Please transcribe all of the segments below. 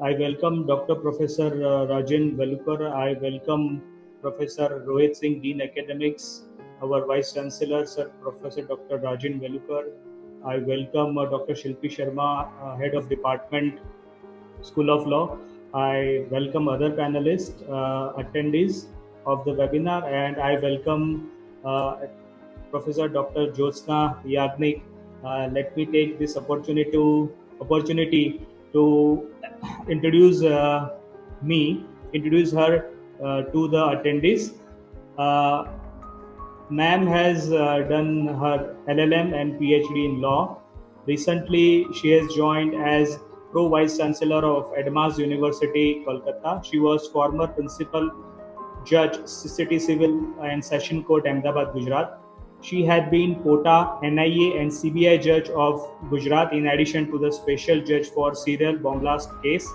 I welcome Dr. Professor Rajan Velukar. I welcome Professor Rohit Singh, Dean Academics, our Vice Chancellor, Sir Professor Dr. Rajan Velukar. I welcome Dr. Shilpi Sharma, Head of Department, School of Law. I welcome other panelists, attendees of the webinar, and I welcome Professor Dr. Jyotsna Yagnik. Let me take this opportunity to introduce introduce her to the attendees. Uh, Ma'am has done her LLM and PhD in law. Recently, she has joined as Pro Vice Chancellor of Edmas University, Kolkata. She was former Principal Judge, City Civil and Session Court, Ahmedabad, Gujarat. She had been Kota, NIA and CBI Judge of Gujarat in addition to the Special Judge for Serial Bomb Blast case,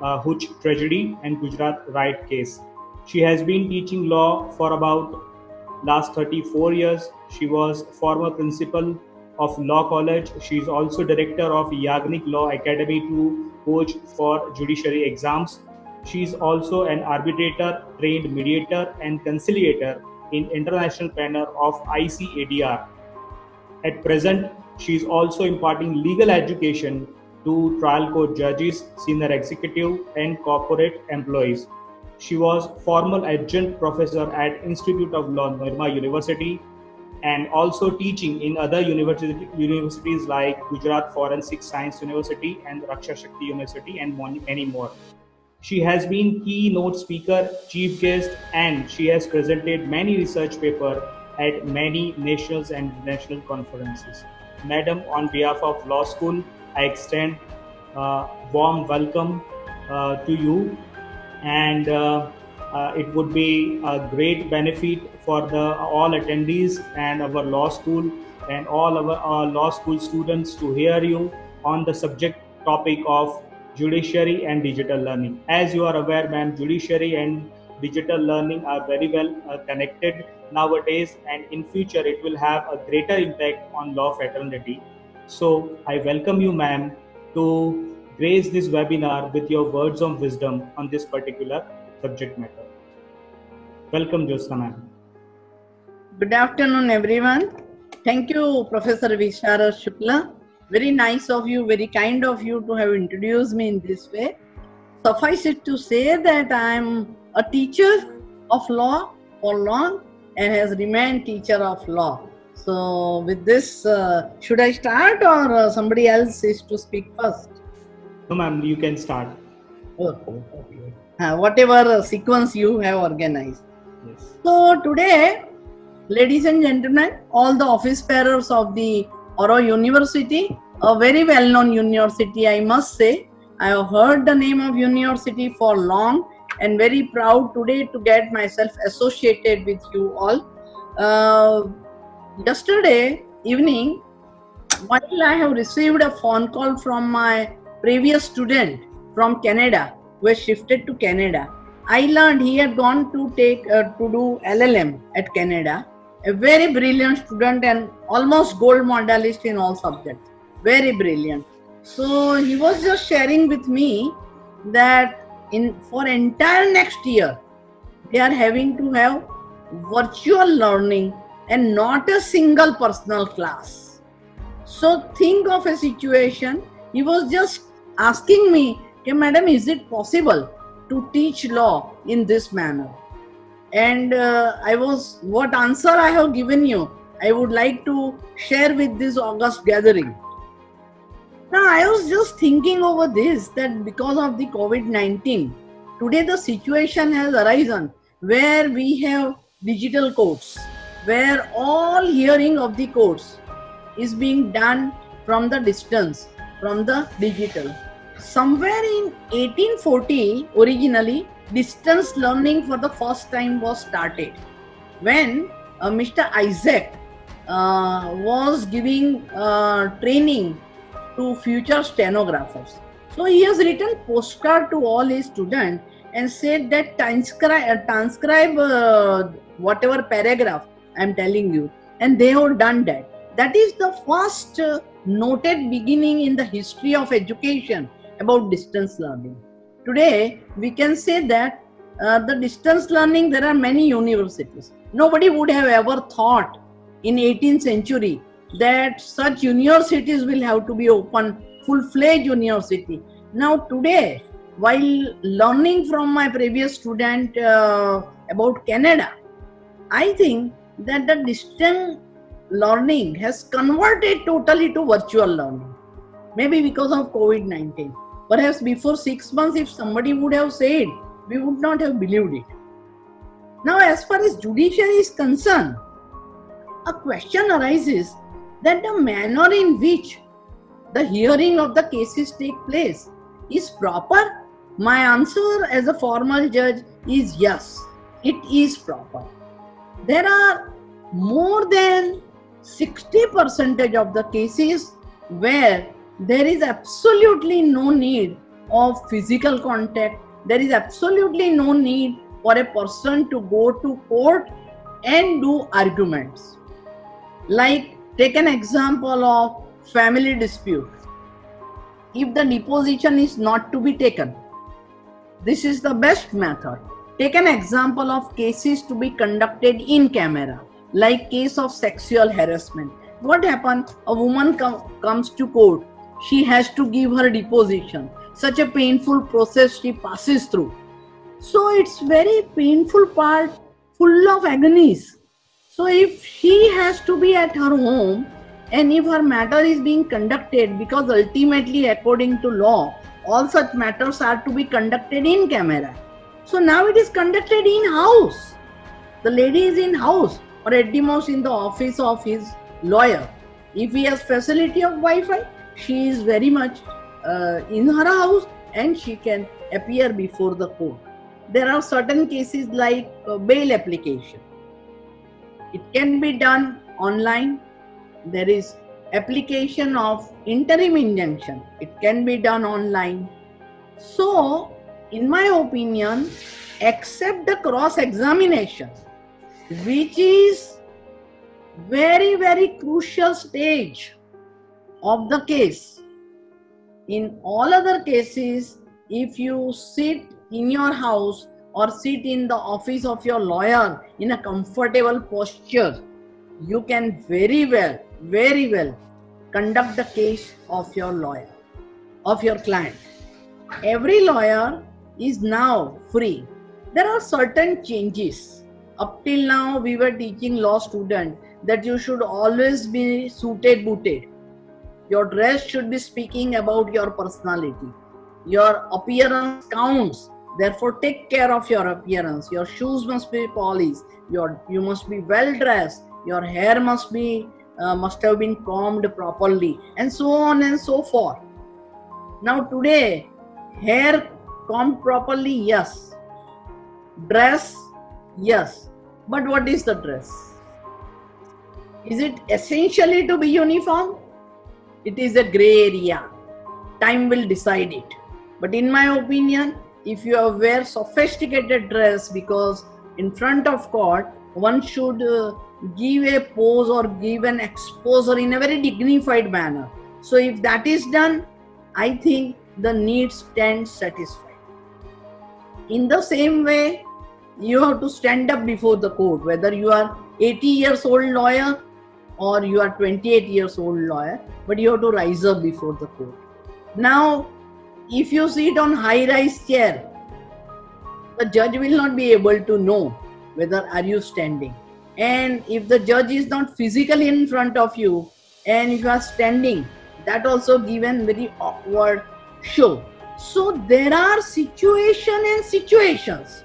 Huch tragedy and Gujarat riot case. She has been teaching law for about last 34 years. She was former principal of Law College. She is also director of Yagnik Law Academy to coach for judiciary exams. She is also an arbitrator, trained mediator, and conciliator in international panel of ICADR. At present, she is also imparting legal education to trial court judges, senior executive, and corporate employees. She was former adjunct professor at Institute of Law, Nirma University, and also teaching in other universities like Gujarat Forensic Science University and Raksha Shakti University, and many more. She has been keynote speaker, chief guest, and she has presented many research papers at many national and international conferences. Madam, on behalf of Law School, I extend warm welcome to you, and it would be a great benefit for all attendees and our law school and all our law school students to hear you on the subject topic of judiciary and digital learning. As you are aware, ma'am, judiciary and digital learning are very well connected nowadays, and in future it will have a greater impact on law fraternity. So I welcome you, ma'am, to grace this webinar with your words of wisdom on this particular subject matter. Welcome, Jyotsna ma'am. Good afternoon, everyone. Thank you, Professor Vishara Shukla. Very nice of you, very kind of you to have introduced me in this way. Suffice it to say that I am a teacher of law for long and has remained teacher of law. So with this, should I start or somebody else is to speak first? No, ma'am, you can start. Okay. Whatever sequence you have organized. Yes. So today, ladies and gentlemen, all the office bearers of the Oro University, a very well-known university, I must say. I have heard the name of university for long and very proud today to get myself associated with you all. Yesterday evening, while I have received a phone call from my previous student from Canada, who has shifted to Canada, I learned he had gone to do LLM at Canada. A very brilliant student and almost gold medalist in all subjects. Very brilliant. So he was just sharing with me that for entire next year, they are having to have virtual learning and not a single personal class. So think of a situation. He was just asking me, "Hey, madam, is it possible to teach law in this manner?" And what answer I have given you, I would like to share with this August gathering. Now, I was just thinking over this, that because of the COVID-19, today the situation has arisen where we have digital courts, where all hearing of the courts is being done from the distance, from the digital. Somewhere in 1840, originally, distance learning for the first time was started when Mr. Isaac was giving training to future stenographers. So he has written postcard to all his students and said that transcribe whatever paragraph I am telling you, and they have done that. That is the first noted beginning in the history of education about distance learning. Today, we can say that the distance learning, there are many universities. Nobody would have ever thought in 18th century that such universities will have to be open, full-fledged university. Now today, while learning from my previous student about Canada, I think that the distance learning has converted totally to virtual learning. Maybe because of COVID-19. Perhaps before 6 months, if somebody would have said, we would not have believed it. Now, as far as judiciary is concerned, a question arises that the manner in which the hearing of the cases take place is proper. My answer as a formal judge is yes, it is proper. There are more than 60% of the cases where there is absolutely no need of physical contact. There is absolutely no need for a person to go to court and do arguments. Like, take an example of family dispute. If the deposition is not to be taken, this is the best method. Take an example of cases to be conducted in camera, like case of sexual harassment. What happens? A woman comes to court. She has to give her deposition. Such a painful process she passes through. So it's very painful part, full of agonies. So if she has to be at her home and if her matter is being conducted, because ultimately according to law, all such matters are to be conducted in camera. So now it is conducted in house. The lady is in house or at the most in the office of his lawyer. If he has facility of Wi-Fi, she is very much in her house and she can appear before the court. There are certain cases like bail application. It can be done online. There is application of interim injunction. It can be done online. So, in my opinion, except the cross-examination, which is very, very crucial stage of the case. In all other cases, if you sit in your house or sit in the office of your lawyer in a comfortable posture, you can very well conduct the case of your lawyer, of your client. Every lawyer is now free. There are certain changes. Up till now, we were teaching law students that you should always be suited booted. Your dress should be speaking about your personality. Your appearance counts. Therefore, take care of your appearance. Your shoes must be polished. You must be well dressed. Your hair must have been combed properly, and so on and so forth. Now today, hair combed properly, yes. Dress, yes. But what is the dress? Is it essentially to be uniform? It is a gray area. Time will decide it. But in my opinion, if you wear sophisticated dress, because in front of court, one should give a pose or give an exposure in a very dignified manner. So if that is done, I think the needs stand satisfied. In the same way, you have to stand up before the court, whether you are 80 years old lawyer or you are 28 years old lawyer, but you have to rise up before the court. Now, if you sit on high-rise chair, the judge will not be able to know whether are you standing. And if the judge is not physically in front of you and if you are standing, that also given very awkward show. So there are situations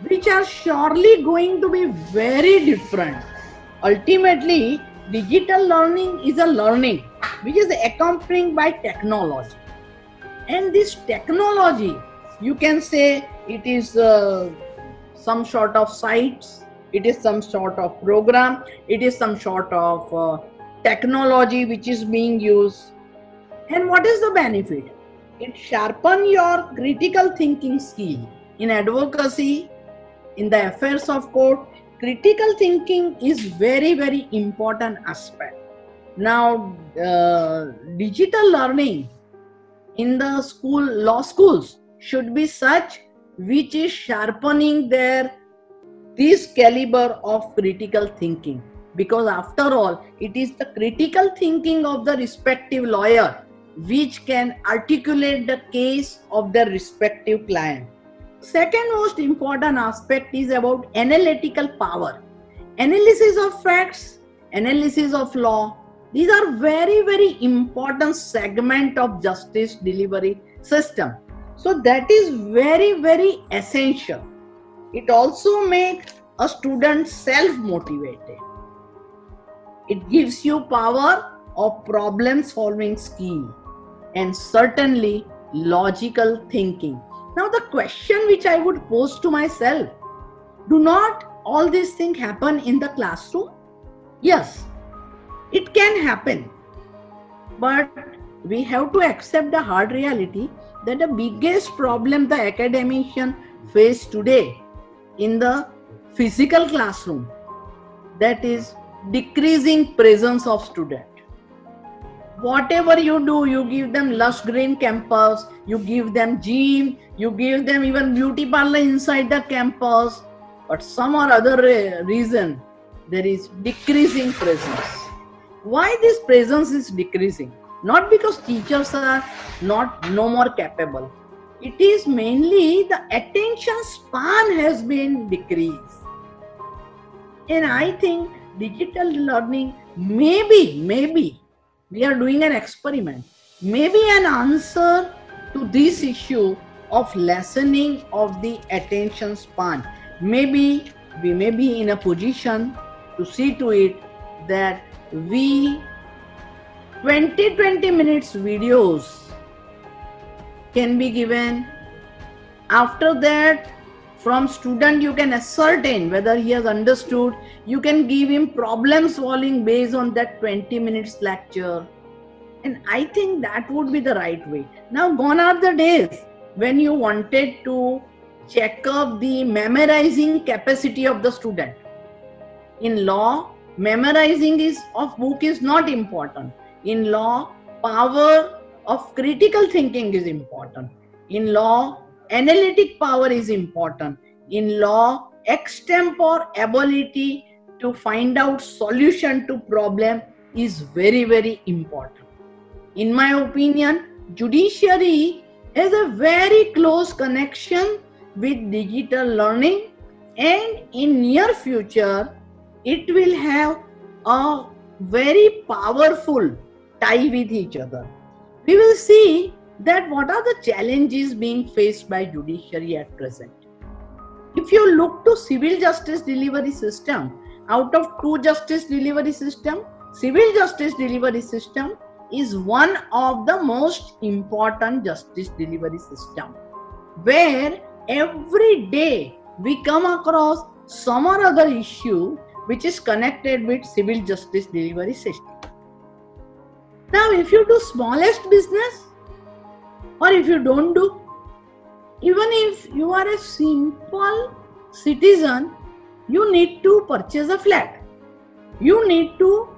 which are surely going to be very different. Ultimately, digital learning is a learning which is accompanied by technology. And this technology, you can say it is some sort of sites, it is some sort of program, it is some sort of technology which is being used. And what is the benefit? It sharpens your critical thinking skill. In advocacy, in the affairs of court, critical thinking is very, very important aspect. Now, digital learning in the law schools, should be such which is sharpening this caliber of critical thinking, because after all, it is the critical thinking of the respective lawyer which can articulate the case of their respective client. Second most important aspect is about analytical power. Analysis of facts, analysis of law, these are very, very important segment of justice delivery system. So that is very, very essential. It also makes a student self-motivated. It gives you power of problem solving skill and certainly logical thinking. Now the question which I would pose to myself, do not all these things happen in the classroom? Yes, it can happen. But we have to accept the hard reality that the biggest problem the academician face today in the physical classroom, that is decreasing presence of student. Whatever you do, you give them lush green campus, you give them gym, you give them even beauty parlor inside the campus, but some or other reason there is decreasing presence. Why this presence is decreasing? Not because teachers are no more capable. It is mainly the attention span has been decreased. And I think digital learning maybe we are doing an experiment, maybe an answer to this issue of lessening of the attention span. Maybe we may be in a position to see to it that we 20 minutes videos can be given. After that, from student you can ascertain whether he has understood. You can give him problem solving based on that 20 minutes lecture. And I think that would be the right way. Now gone are the days when you wanted to check up the memorizing capacity of the student. In law, memorizing of book is not important. In law, power of critical thinking is important. In law, analytic power is important. In law, extempore ability to find out solution to problem is very, very important. In my opinion, judiciary has a very close connection with digital learning, and in near future, it will have a very powerful tie with each other. We will see that what are the challenges being faced by judiciary at present. If you look to civil justice delivery system, out of two justice delivery system, civil justice delivery system is one of the most important justice delivery system, where every day we come across some or other issue which is connected with civil justice delivery system. Now, if you do smallest business, or if you don't do, even if you are a simple citizen, you need to purchase a flat. You need to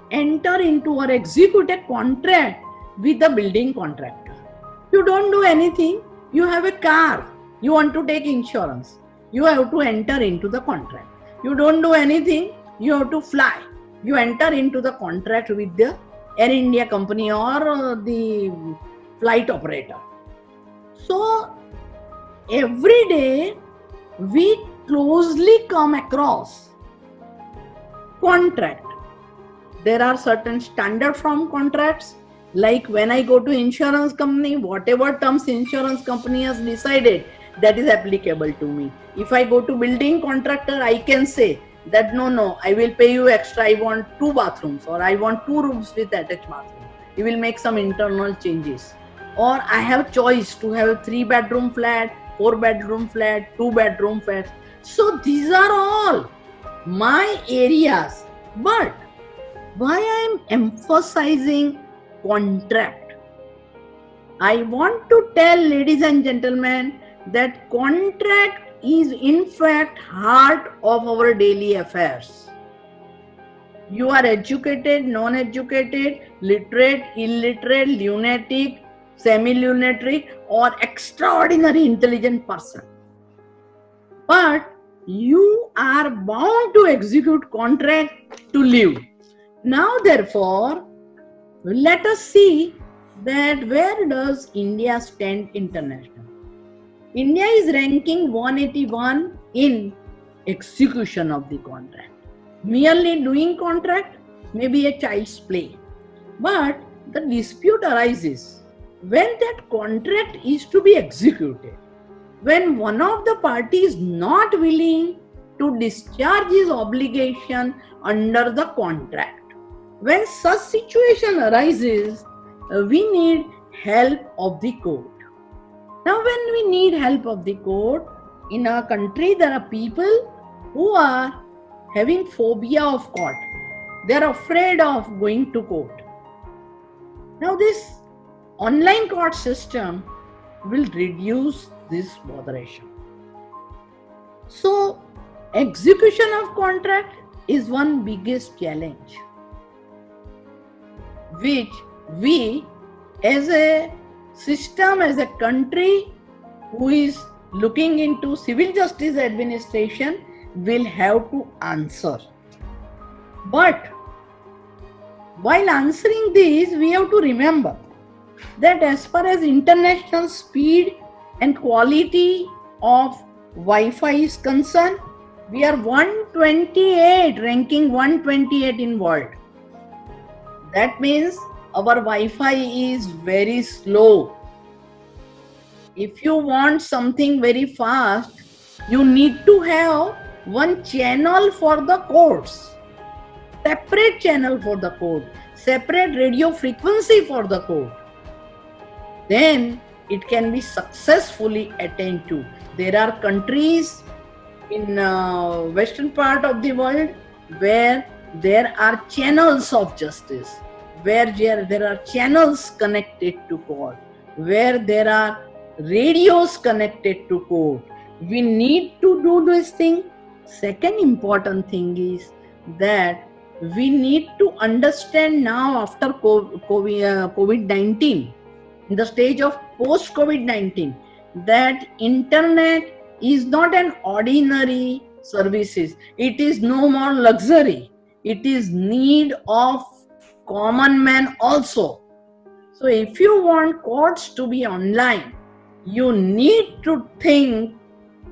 enter into or execute a contract with the building contractor. You don't do anything. You have a car. You want to take insurance. You have to enter into the contract. You don't do anything. You have to fly. You enter into the contract with the Air India company or the flight operator. So every day we closely come across contract. There are certain standard from contracts, like when I go to insurance company, whatever terms insurance company has decided, that is applicable to me. If I go to building contractor, I can say that no, I will pay you extra, I want 2 bathrooms, or I want 2 rooms with attached bathroom. You will make some internal changes. Or I have choice to have a 3-bedroom flat, 4-bedroom flat, 2-bedroom flat. So these are all my areas. But why I am emphasizing contract? I want to tell ladies and gentlemen that contract is in fact heart of our daily affairs. You are educated, non-educated, literate, illiterate, lunatic, semi-lunatic or extraordinary intelligent person. But you are bound to execute contract to live. Now therefore, let us see that where does India stand internationally. India is ranking 181 in execution of the contract. Merely doing contract may be a child's play. But the dispute arises when that contract is to be executed. When one of the parties is not willing to discharge his obligation under the contract. When such situation arises, we need help of the court. Now when we need help of the court, in our country there are people who are having phobia of court. They are afraid of going to court. Now this online court system will reduce this botheration. So execution of contract is one biggest challenge which we as a system, as a country who is looking into civil justice administration will have to answer. But while answering this, we have to remember that as far as international speed and quality of Wi-Fi is concerned, we are 128, ranking 128 in world. That means our Wi-Fi is very slow. If you want something very fast, you need to have one channel for the codes, separate channel for the code, separate radio frequency for the code. Then it can be successfully attained to. There are countries in western part of the world where there are channels of justice, where there are channels connected to court, where there are radios connected to court. We need to do this thing. Second important thing is that we need to understand now after COVID-19, in the stage of post-COVID-19, that internet is not an ordinary services. It is no more luxury. It is need of common man also. So if you want courts to be online, you need to think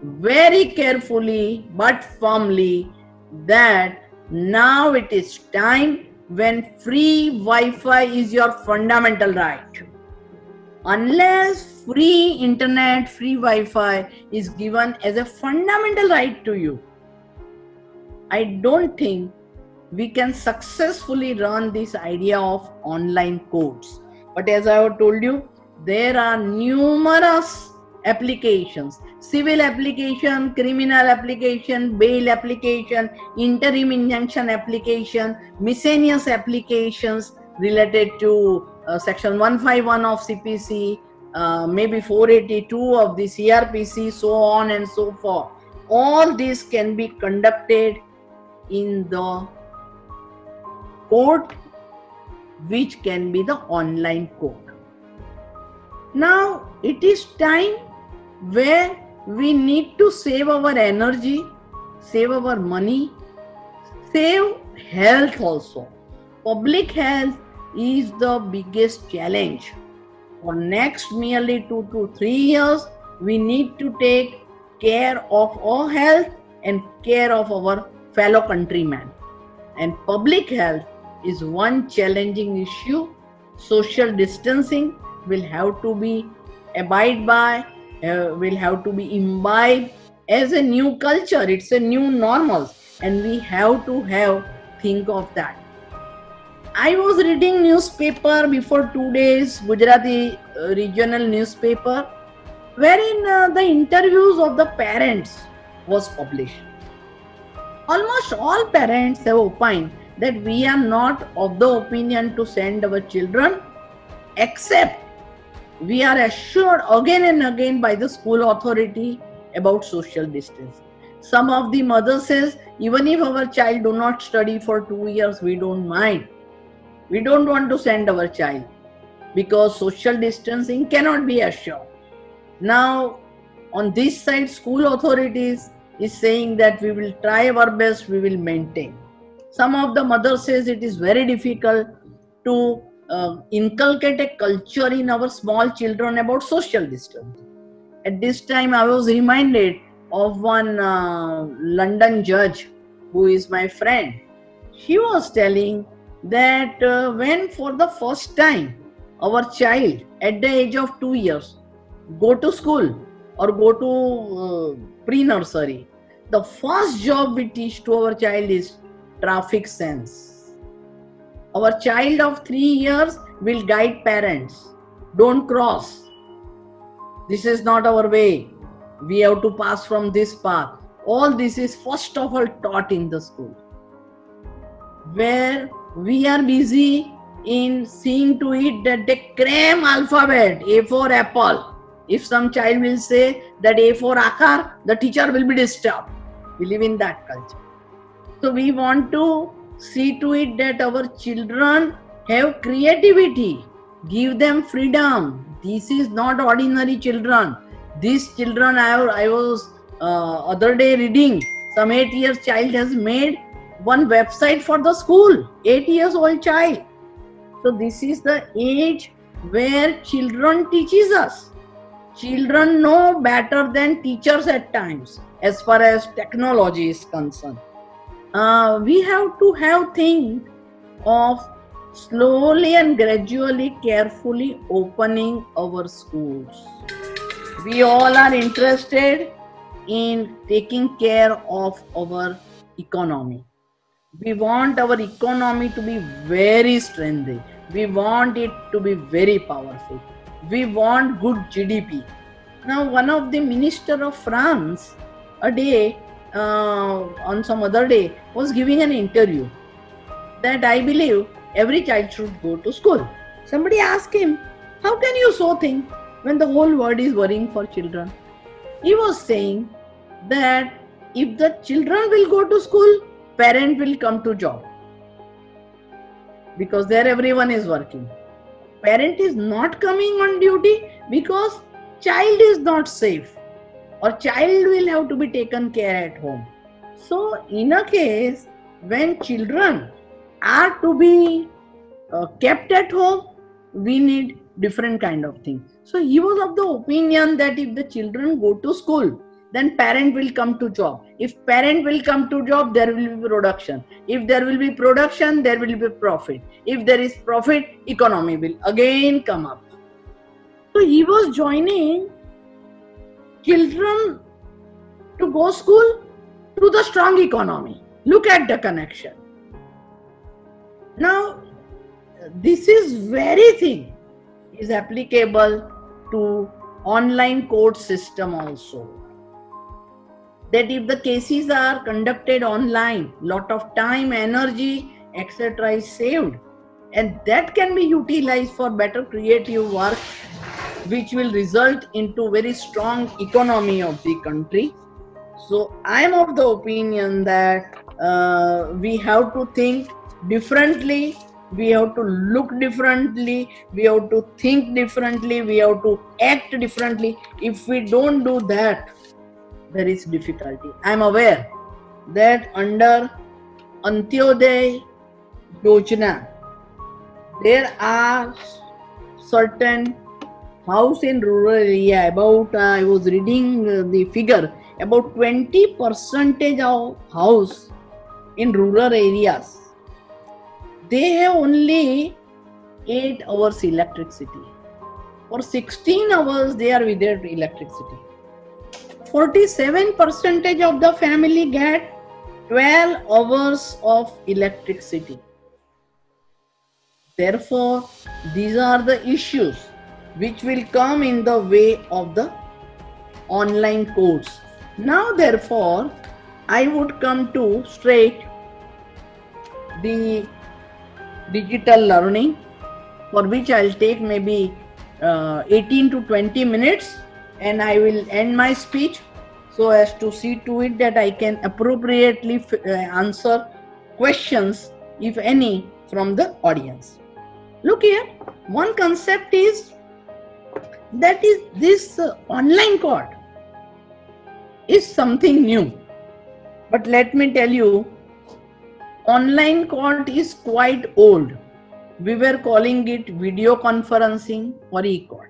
very carefully but firmly that now it is time when free Wi-Fi is your fundamental right. Unless free internet, free Wi-Fi is given as a fundamental right to you, I don't think we can successfully run this idea of online courts. But as I have told you, there are numerous applications: civil application, criminal application, bail application, interim injunction application, miscellaneous applications related to section 151 of CPC, maybe 482 of the CRPC, so on and so forth. All this can be conducted in the court, which can be the online court. Now it is time where we need to save our energy, save our money, save health also. Public health is the biggest challenge. For next merely 2 to 3 years, we need to take care of our health and care of our fellow countrymen. And public health is one challenging issue. Social distancing will have to be abide by, will have to be imbibed as a new culture. It's a new normal, and we have to think of that. I was reading newspaper before 2 days, Gujarati regional newspaper, wherein the interviews of the parents was published. Almost all parents have opined that we are not of the opinion to send our children, except we are assured again and again by the school authority about social distancing. Some of the mothers says, even if our child do not study for 2 years, we don't mind. We don't want to send our child. because social distancing cannot be assured. Now, on this side, school authorities is saying that we will try our best, we will maintain. Some of the mothers says it is very difficult to inculcate a culture in our small children about social distancing. At this time, I was reminded of one London judge who is my friend. She was telling that when for the first time our child at the age of 2 years go to school or go to pre-nursery, the first job we teach to our child is traffic sense. Our child of 3 years will guide parents. Don't cross. This is not our way. We have to pass from this path. All this is first of all taught in the school, where we are busy in seeing to it that they cram alphabet, A for apple. If some child will say that A for akar, the teacher will be disturbed. We live in that culture. So we want to see to it that our children have creativity, give them freedom. This is not ordinary children. These children, I was other day reading, some 8 years child has made one website for the school, 8 years old child. So this is the age where children teaches us. Children know better than teachers at times as far as technology is concerned. We have to think of slowly and gradually, carefully opening our schools. We all are interested in taking care of our economy. We want our economy to be very strengthened. We want it to be very powerful. We want good GDP. Now, one of the minister of France a day, on some other day, was giving an interview that I believe every child should go to school. Somebody asked him, how can you so think when the whole world is worrying for children? He was saying that if the children will go to school, parent will come to job, because there everyone is working. Parent is not coming on duty because child is not safe, or child will have to be taken care at home. So in a case when children are to be kept at home, we need different kind of thing. So he was of the opinion that if the children go to school, then parent will come to job. If parent will come to job, there will be production. If there will be production, there will be profit. If there is profit, economy will again come up. So he was joining children to go school to the strong economy. Look at the connection. Now, this is very thing is applicable to online court system also. That if the cases are conducted online, lot of time, energy, etc. is saved, and that can be utilized for better creative work, which will result into very strong economy of the country. So I am of the opinion that we have to think differently, we have to look differently, we have to think differently, we have to act differently. If we don't do that, there is difficulty. I am aware that under Antyodaya Yojana, there are certain house in rural area, about I was reading the figure, about 20% of house in rural areas, they have only 8 hours electricity. For 16 hours they are without electricity. 47% of the family get 12 hours of electricity. Therefore, these are the issues which will come in the way of the online course. Now, therefore, I would come to straight the digital learning, for which I'll take maybe 18 to 20 minutes, and I will end my speech so as to see to it that I can appropriately answer questions, if any, from the audience. Look here, One concept is that is this online court is something new. But let me tell you, online court is quite old. We were calling it video conferencing or e-court.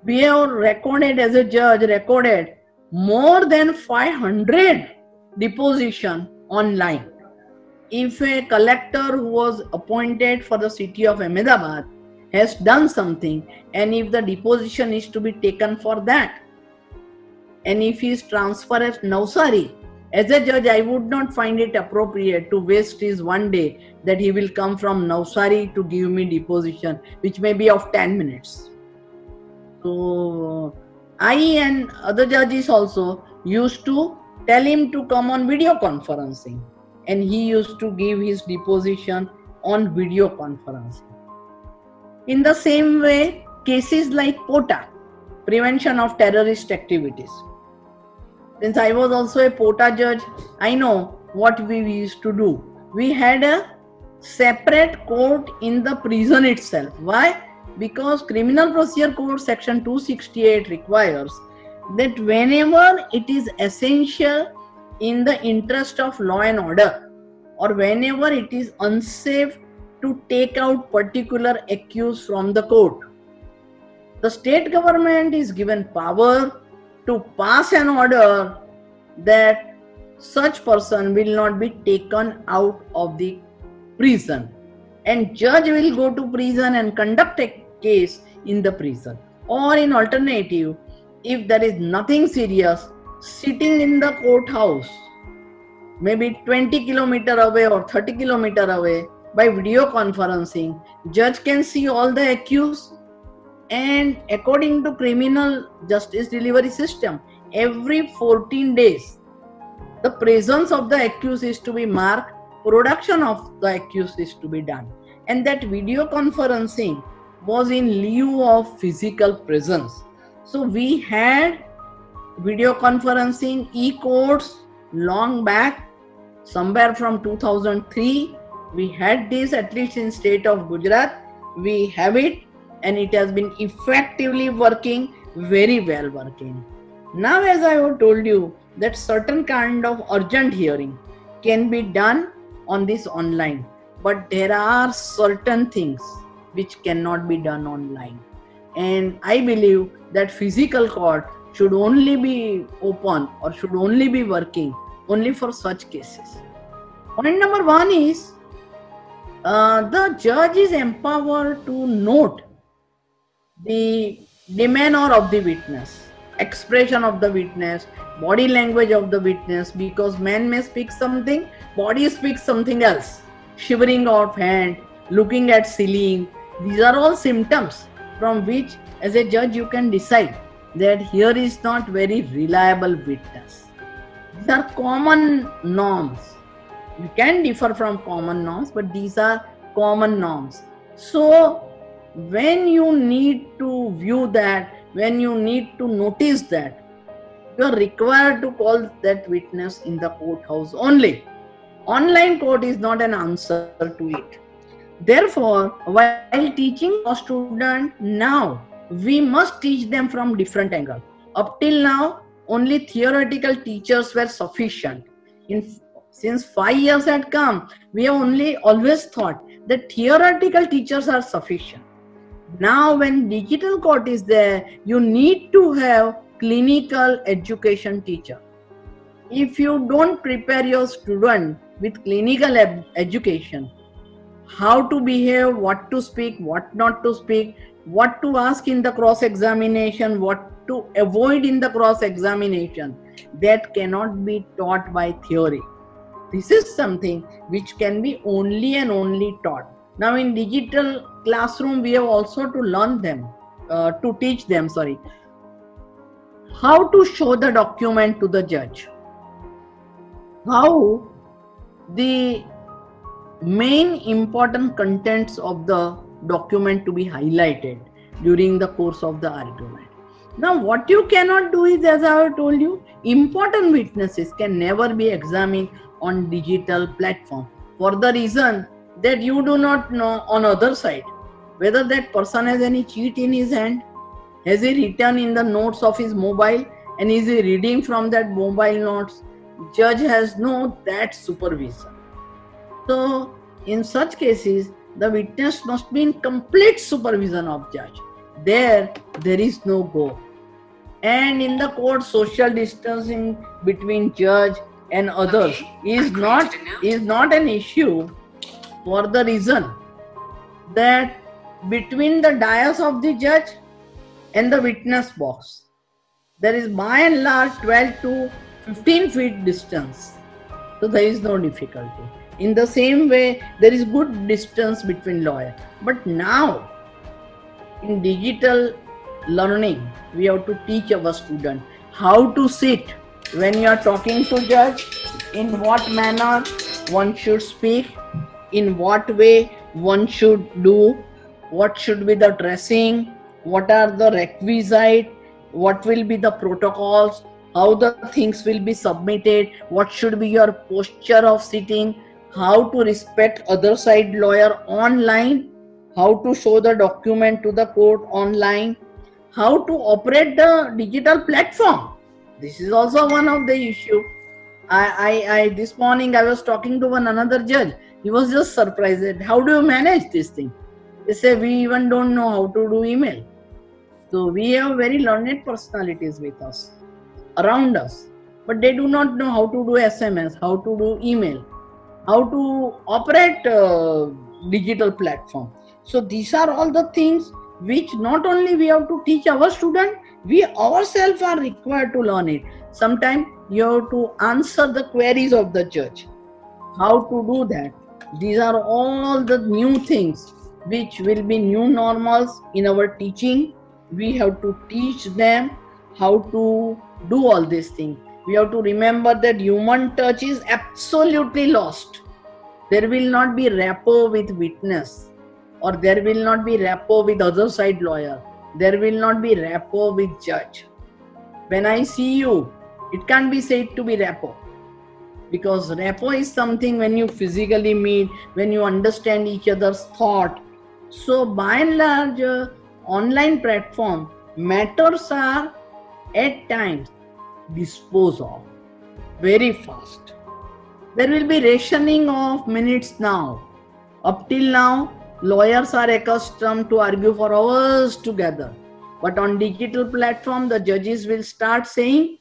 We have recorded, as a judge, recorded more than 500 deposition online. If a collector who was appointed for the city of Ahmedabad has done something, and if the deposition is to be taken for that, and if he is transferred at Navsari, as a judge, I would not find it appropriate to waste his one day that he will come from Navsari to give me deposition, which may be of 10 minutes. So I and other judges also used to tell him to come on video conferencing, and he used to give his deposition on video conferencing. In the same way, cases like POTA, Prevention of Terrorist Activities. Since I was also a POTA judge, I know what we used to do. We had a separate court in the prison itself. Why? Because Criminal Procedure Code section 268 requires that whenever it is essential in the interest of law and order, or whenever it is unsafe to take out particular accused from the court, the state government is given power to pass an order that such person will not be taken out of the prison, and judge will go to prison and conduct a case in the prison. Or in alternative, if there is nothing serious, sitting in the courthouse, maybe 20 kilometers away or 30 kilometers away, by video conferencing, judge can see all the accused. And according to criminal justice delivery system, every 14 days, the presence of the accused is to be marked, production of the accused is to be done. And that video conferencing was in lieu of physical presence. So we had video conferencing e-courts long back, somewhere from 2003. We had this, at least in state of Gujarat. We have it, and it has been effectively working, very well working. Now, as I have told you, that certain kind of urgent hearing can be done on this online, but there are certain things which cannot be done online. And I believe that physical court should only be open or should only be working only for such cases. Point number one is the judge is empowered to note the demeanor of the witness, expression of the witness, body language of the witness, because man may speak something, body speaks something else, shivering of hand, looking at ceiling. These are all symptoms from which, as a judge, you can decide that here is not very reliable witness. These are common norms. You can differ from common norms, but these are common norms. So when you need to view that, when you need to notice that, you are required to call that witness in the courthouse only. Online court is not an answer to it. Therefore, while teaching a student now, we must teach them from different angle. Up till now, only theoretical teachers were sufficient. Since 5 years had come, we have always thought that theoretical teachers are sufficient. Now, when digital court is there, you need to have clinical education teacher. If you don't prepare your student with clinical education, how to behave, what to speak, what not to speak, what to ask in the cross-examination, what to avoid in the cross-examination, that cannot be taught by theory. This is something which can be only and only taught. Now in digital classroom, we have also to learn them, to teach them, how to show the document to the judge, how the main important contents of the document to be highlighted during the course of the argument. Now what you cannot do is, as I have told you, important witnesses can never be examined on digital platform, for the reason that you do not know on other side whether that person has any cheat in his hand. Has he written in the notes of his mobile and is he reading from that mobile notes? Judge has no that supervision. So in such cases, the witness must be in complete supervision of judge. There is no go. And in the court, social distancing between judge and others is not an issue, for the reason that between the dais of the judge and the witness box, there is by and large 12 to 15 feet distance. So there is no difficulty. In the same way, there is good distance between lawyer. But now, in digital learning, we have to teach our student how to sit when you are talking to judge, in what manner one should speak, in what way one should do, what should be the dressing, what are the requisites, what will be the protocols, how the things will be submitted, what should be your posture of sitting, how to respect other side lawyer online, how to show the document to the court online, how to operate the digital platform. This is also one of the issue. I this morning I was talking to another judge. He was just surprised. How do you manage this thing? They say we even don't know how to do email. So we have very learned personalities with us, around us, but they do not know how to do SMS, how to do email, how to operate digital platform. So these are all the things which not only we have to teach our student, we ourselves are required to learn it. Sometimes you have to answer the queries of the judge. How to do that? These are all the new things which will be new normals in our teaching. We have to teach them how to do all these things. We have to remember that human touch is absolutely lost. There will not be rapport with witness, or there will not be rapport with other side lawyer. There will not be rapport with judge. When I see you, it can't be said to be rapport, because rapport is something when you physically meet, when you understand each other's thought. So by and large, online platform matters are at times disposed of very fast. There will be rationing of minutes now. Up till now, lawyers are accustomed to argue for hours together. But on digital platform, the judges will start saying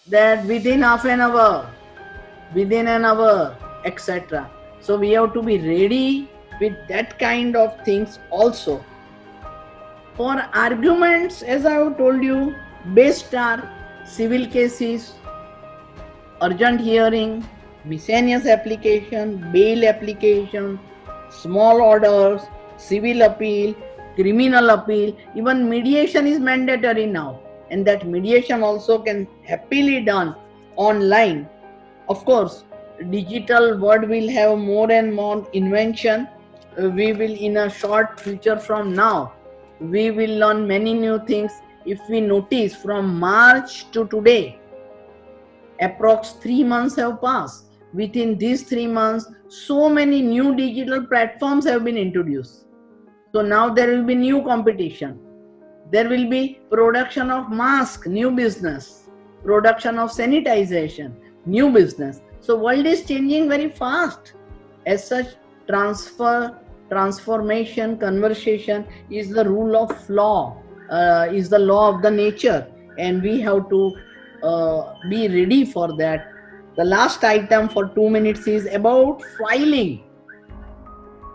that within half an hour, within an hour, etc. So we have to be ready with that kind of things also. For arguments, as I have told you, best are civil cases, urgent hearing, miscellaneous application, bail application, small orders, civil appeal, criminal appeal. Even mediation is mandatory now, and that mediation also can happily done online. Of course, digital world will have more and more invention. We will, in a short future from now, we will learn many new things. If we notice from March to today, approx 3 months have passed. Within these 3 months, so many new digital platforms have been introduced. So now there will be new competition. There will be production of mask, new business. Production of sanitization, new business. So world is changing very fast. As such, transformation, conversation is the rule of law, is the law of the nature, and we have to be ready for that. The last item for 2 minutes is about filing.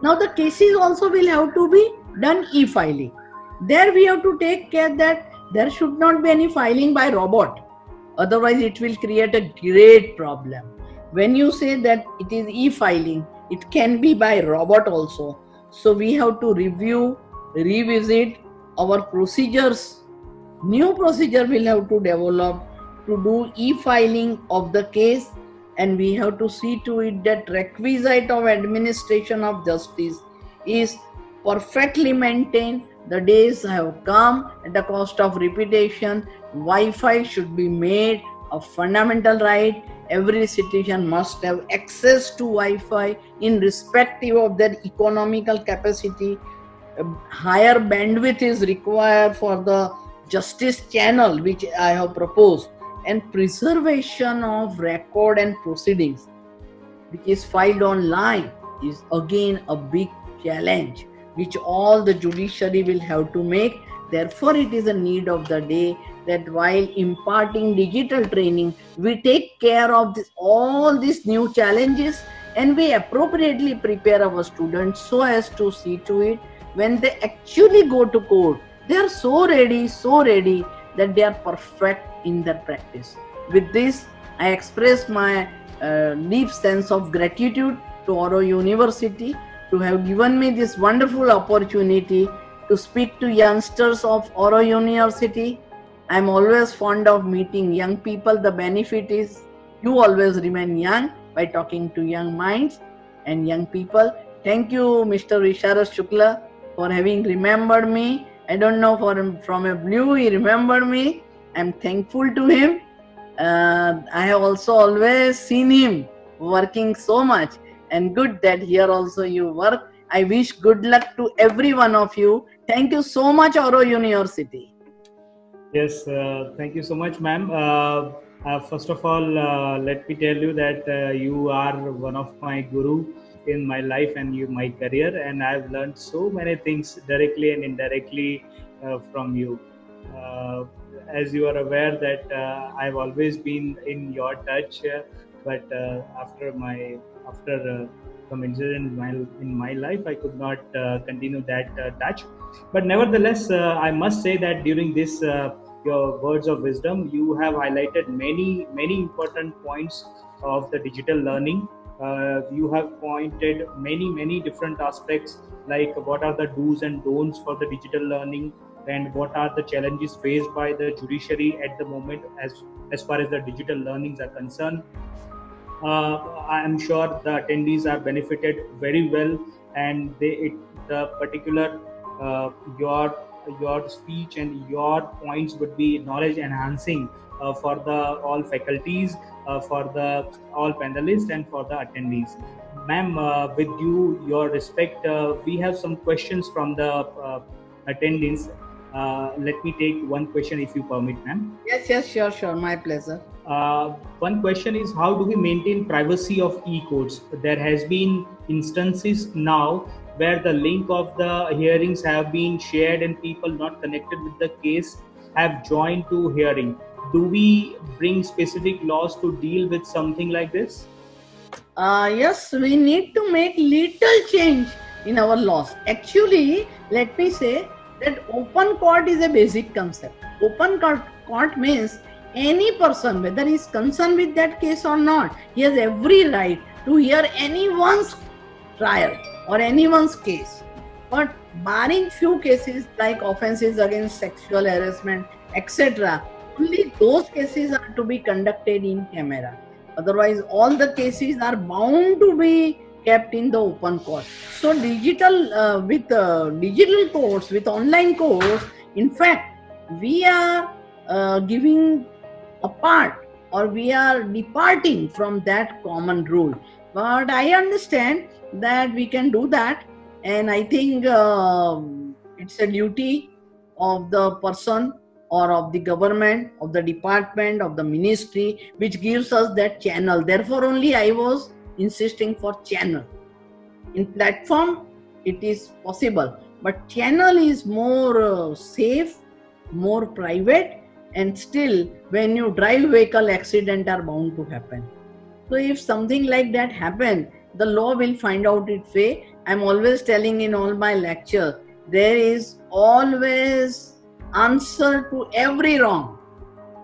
Now the cases also will have to be done e-filing. There we have to take care that there should not be any filing by robot. Otherwise it will create a great problem. When you say that it is e-filing, it can be by robot also. So we have to review, revisit our procedures. New procedure will have to develop to do e-filing of the case, and we have to see to it that requisite of administration of justice is perfectly maintained. The days have come at the cost of repetition. Wi-Fi should be made a fundamental right. Every citizen must have access to Wi-Fi in respective of their economical capacity. higher bandwidth is required for the justice channel which I have proposed, and preservation of record and proceedings which is filed online is again a big challenge which all the judiciary will have to make. Therefore, it is a need of the day that while imparting digital training, we take care of all these new challenges and we appropriately prepare our students so as to see to it when they actually go to court, they are so ready that they are perfect in their practice. With this, I express my deep sense of gratitude to Oro University to have given me this wonderful opportunity to speak to youngsters of Oro University. I am always fond of meeting young people. The benefit is you always remain young by talking to young minds and young people. Thank you, Mr. Visharat Shukla, for having remembered me. I don't know, from a blue he remembered me. I'm thankful to him. I have also always seen him working so much, and good that here also you work. I wish good luck to every one of you. Thank you so much, Oro University. Yes, thank you so much, ma'am. First of all, let me tell you that you are one of my guru in my life and my career, and I've learned so many things directly and indirectly from you. As you are aware that I've always been in your touch, but after some incident in my life, I could not continue that touch. But nevertheless, I must say that during this your words of wisdom, you have highlighted many important points of the digital learning. You have pointed many different aspects, like what are the do's and don'ts for the digital learning, and what are the challenges faced by the judiciary at the moment as far as the digital learnings are concerned. I am sure the attendees are benefited very well, and the particular your speech and your points would be knowledge enhancing for the all faculties, for the all panelists, and for the attendees. Ma'am, with your respect, we have some questions from the attendees. Let me take one question if you permit, ma'am. Yes, sure. My pleasure. One question is, how do we maintain privacy of e-courts? There has been instances now where the link of the hearings have been shared and people not connected with the case have joined to hearing. Do we bring specific laws to deal with something like this? Yes, we need to make little change in our laws. Actually, let me say that open court is a basic concept. Open court means any person, whether he is concerned with that case or not, he has every right to hear anyone's trial or anyone's case. But barring few cases like offences against sexual harassment, etc., only those cases are to be conducted in camera. Otherwise, all the cases are bound to be kept in the open court. So, digital digital courts, with online courts, in fact, we are giving a part, or we are departing from that common rule. But I understand that we can do that, and I think it's a duty of the person or of the government, of the department, of the ministry, which gives us that channel. Therefore, only I was insisting for channel. In platform, it is possible, but channel is more safe, more private, and still when you drive vehicle, accident are bound to happen. So if something like that happen, the law will find out its way. I'm always telling in all my lecture, there is always answer to every wrong.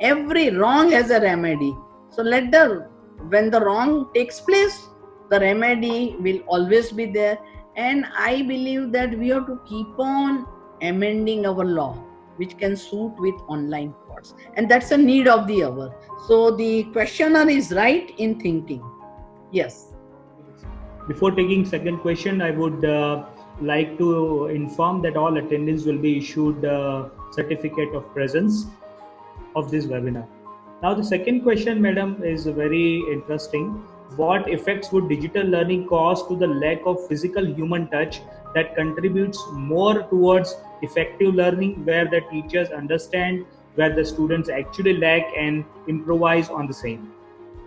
Every wrong has a remedy. So when the wrong takes place, the remedy will always be there. And I believe that we have to keep on amending our law, which can suit with online courts. And that's a need of the hour. So the questioner is right in thinking. Yes. Before taking second question, I would like to inform that all attendees will be issued a certificate of presence of this webinar. Now the second question, madam, is very interesting. what effects would digital learning cause to the lack of physical human touch that contributes more towards effective learning, where the teachers understand where the students actually lack and improvise on the same?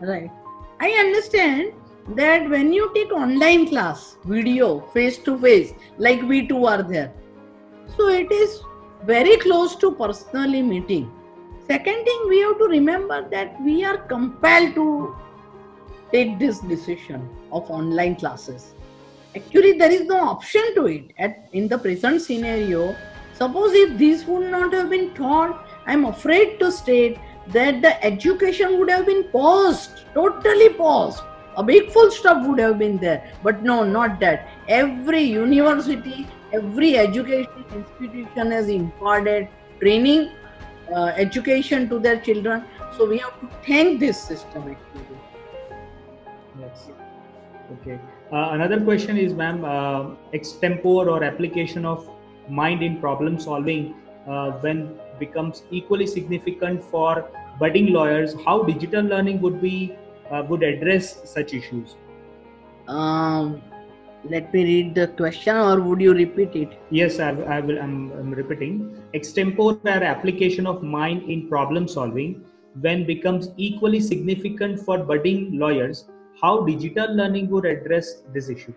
Right. I understand that when you take online class, video, face to face, like we two are there, so it is very close to personally meeting. Second thing, we have to remember that we are compelled to take this decision of online classes. Actually, there is no option to it. In the present scenario, suppose if this would not have been taught, I am afraid to state that the education would have been paused, totally paused. A big full stop would have been there. But no, not that. Every university, every education institution has imparted training, education to their children. So we have to thank this system actually. Yes. Okay. Another question is, ma'am, extempore or application of mind in problem solving when becomes equally significant for budding lawyers. How digital learning would address such issues? Let me read the question, or would you repeat it? Yes, I will. I'm repeating. Extempore or application of mind in problem solving when becomes equally significant for budding lawyers. How digital learning would address this issue?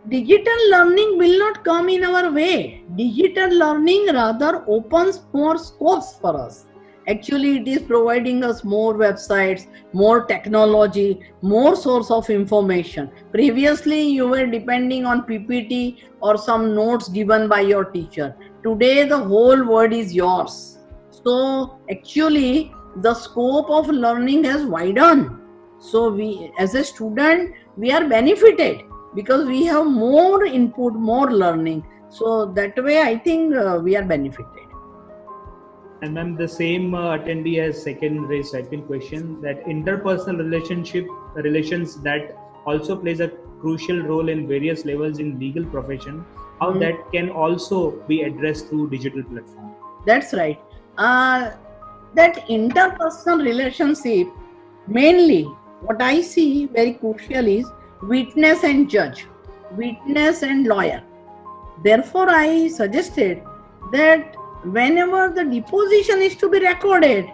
Digital learning will not come in our way. Digital learning rather opens more scopes for us. Actually, it is providing us more websites, more technology, more source of information. Previously, you were depending on PPT or some notes given by your teacher. Today, the whole world is yours. So, actually, the scope of learning has widened. So, we, as a student, we are benefited because we have more input, more learning. So, that way, I think we are benefited. And ma'am, the same attendee has second question, that interpersonal relations that also plays a crucial role in various levels in legal profession. How that can also be addressed through digital platform? That's right. That interpersonal relationship, mainly what I see very crucial is witness and judge, witness and lawyer. Therefore, I suggested that whenever the deposition is to be recorded,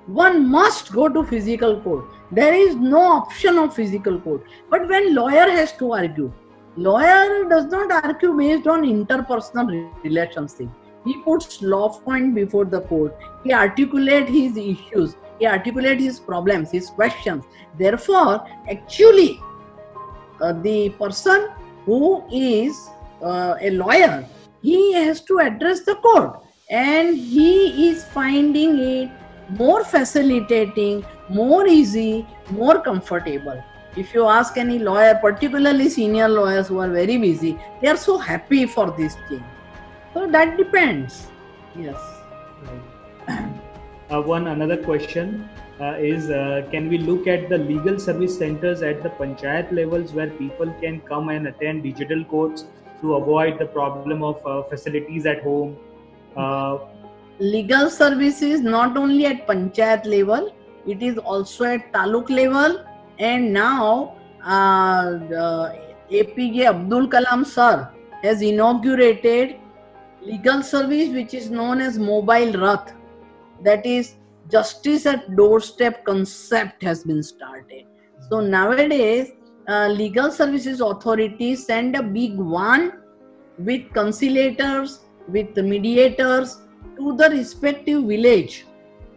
one must go to physical court. There is no option of physical court. But when lawyer has to argue, lawyer does not argue based on interpersonal relationship. He puts law point before the court. He articulates his issues. He articulates his problems, his questions. Therefore, actually, the person who is a lawyer, he has to address the court. And he is finding it more facilitating, more easy, more comfortable. If you ask any lawyer, particularly senior lawyers who are very busy, they are so happy for this thing. So that depends. Yes. Another question is, can we look at the legal service centers at the panchayat levels where people can come and attend digital courts to avoid the problem of facilities at home? Legal services not only at panchayat level, it is also at taluk level, and now APJ Abdul Kalam sir has inaugurated legal service which is known as Mobile Rath. That is, justice at doorstep concept has been started. So nowadays, legal services authorities send a big van with conciliators, with the mediators to the respective village,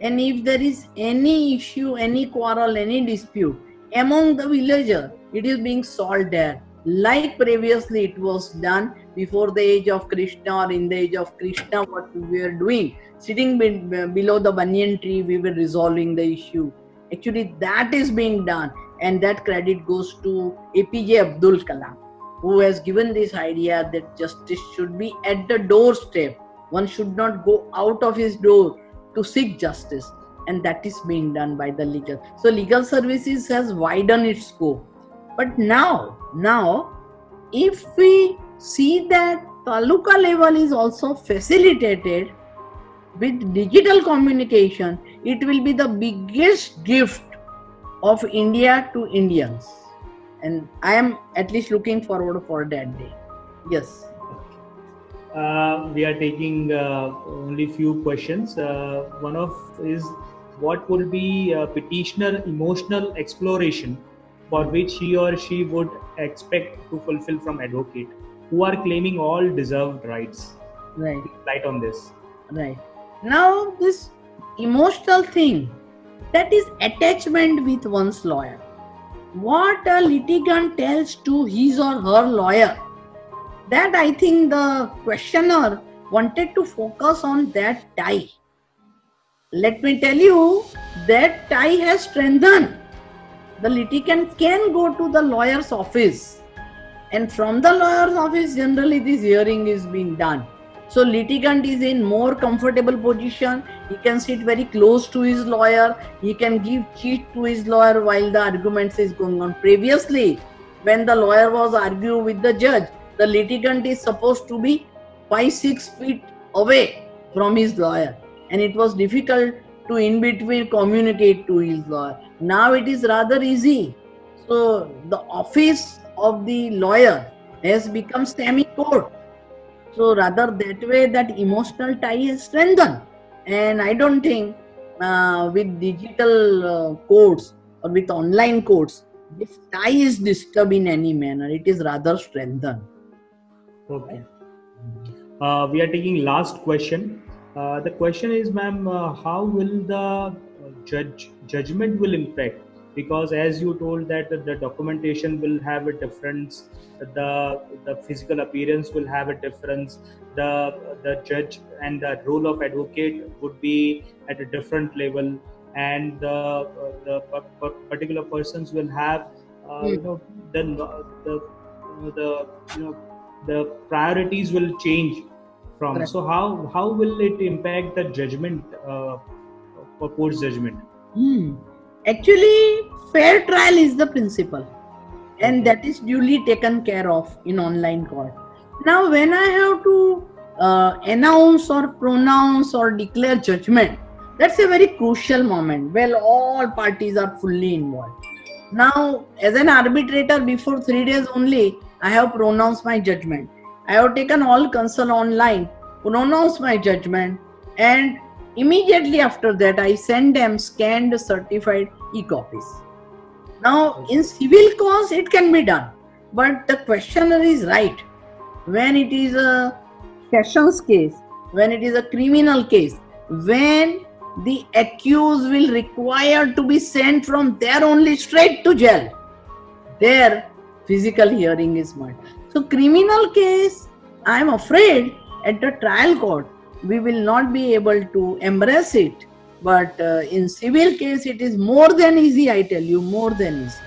and if there is any issue, any quarrel, any dispute among the villager, it is being solved there, like previously it was done before the age of Krishna, or in the age of Krishna. What we were doing, sitting below the banyan tree, we were resolving the issue. Actually, that is being done, and that credit goes to APJ Abdul Kalam, who has given this idea that justice should be at the doorstep. One should not go out of his door to seek justice, and that is being done by the legal. So legal services has widened its scope. But now, if we see that taluka level is also facilitated with digital communication, it will be the biggest gift of India to Indians. And I am at least looking forward for that day. Yes. We are taking only few questions. One of is, what will be petitioner emotional exploration for which he or she would expect to fulfill from advocate who are claiming all deserved rights? Right. Light on this. Right. Now, this emotional thing, that is attachment with one's lawyer. What a litigant tells to his or her lawyer, that I think the questioner wanted to focus on that tie. Let me tell you, that tie has strengthened. The litigant can go to the lawyer's office, and from the lawyer's office generally this hearing is being done. So litigant is in more comfortable position. He can sit very close to his lawyer. He can give cheat to his lawyer while the arguments is going on. Previously, when the lawyer was arguing with the judge, the litigant is supposed to be 5-6 feet away from his lawyer, and it was difficult to in between communicate to his lawyer. Now it is rather easy. So the office of the lawyer has become semi-court. So rather that way, that emotional tie has strengthened. And I don't think with digital courts or with online courts, this tie is disturbed in any manner. It is rather strengthened. Okay. We are taking last question. The question is, ma'am, how will the judgment will impact? Because as you told that the documentation will have a difference, the physical appearance will have a difference, the judge and the role of advocate would be at a different level, and the particular persons will have the priorities will change from. Correct. So how will it impact the judgment for post judgment? Actually, fair trial is the principle, and that is duly taken care of in online court. Now, when I have to announce or pronounce or declare judgment, that's a very crucial moment where all parties are fully involved. Now, as an arbitrator, before 3 days only, I have pronounced my judgment. I have taken all consult online, pronounced my judgment, and immediately after that, I send them scanned certified e-copies. Now, in civil cause, it can be done, but the questioner is right. When it is a sessions case, when it is a criminal case, when the accused will require to be sent from there only straight to jail, there physical hearing is made. So criminal case, I am afraid at the trial court we will not be able to embrace it, but in civil case it is more than easy, I tell you, more than easy.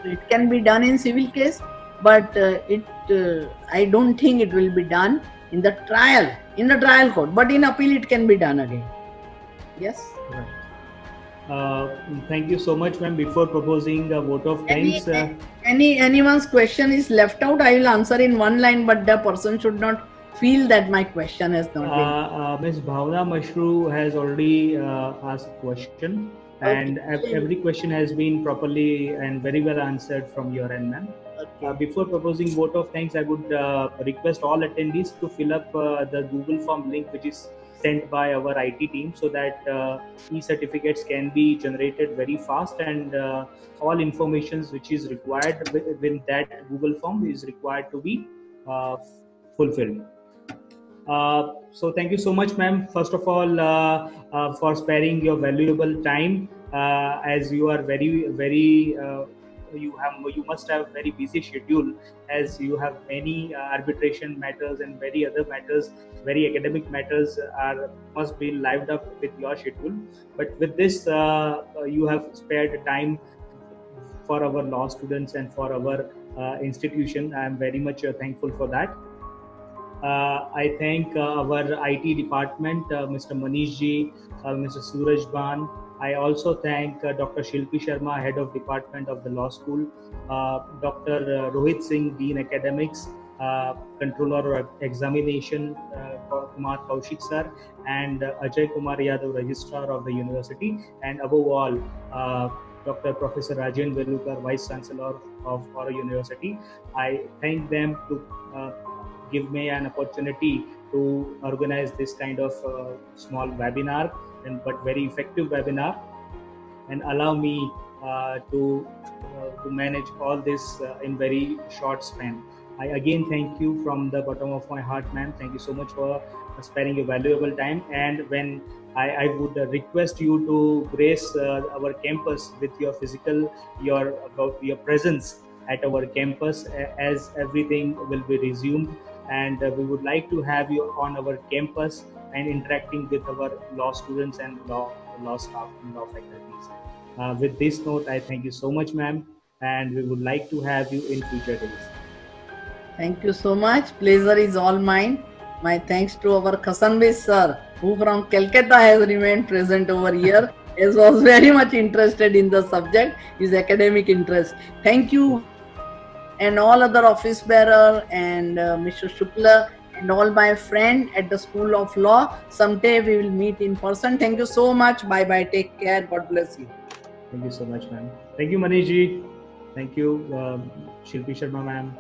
So it can be done in civil case, but I don't think it will be done in the trial court, but in appeal it can be done again. Yes. Right. Thank you so much, ma'am. Before proposing a vote of thanks, anyone's question is left out, I will answer in one line, but the person should not feel that my question has not been. Ms. Bhavna Mashru has already asked a question, and every question has been properly and very well answered from your end, ma'am. Okay. Before proposing vote of thanks, I would request all attendees to fill up the Google form link which is sent by our IT team, so that e-certificates can be generated very fast, and all informations which is required within that Google form is required to be fulfilled. So thank you so much, ma'am, first of all, for sparing your valuable time, as you are very you must have very busy schedule, as you have many arbitration matters and very other matters, very academic matters must be lived up with your schedule. But with this, you have spared time for our law students and for our institution. I am very much thankful for that. I thank our IT department, Mr. Manish ji, Mr. Suraj Ban. I also thank Dr. Shilpi Sharma, Head of Department of the Law School, Dr. Rohit Singh, Dean Academics, Controller of Examination, Kumar Kaushik sir, and Ajay Kumar Yadav, Registrar of the University, and above all, Dr. Professor Rajen Velukar, Vice Chancellor of Oro University. I thank them to give me an opportunity to organize this kind of small webinar, but very effective webinar, and allow me to manage all this in very short span. I again thank you from the bottom of my heart, ma'am. Thank you so much for sparing your valuable time. And when I would request you to grace our campus with your physical, your presence at our campus, as everything will be resumed, and we would like to have you on our campus and interacting with our law students and law staff and law faculties. With this note, I thank you so much, ma'am, and we would like to have you in future days. Thank you so much. Pleasure is all mine. My thanks to our Khasanvis sir, who from Calcutta has remained present over here, as was very much interested in the subject, his academic interest. Thank you, and all other office bearer and Mr. Shukla and all my friend at the School of Law. Someday we will meet in person. Thank you so much. Bye bye. Take care. God bless you. Thank you so much, ma'am. Thank you, Manish ji. Thank you, Shilpi Sharma, ma'am.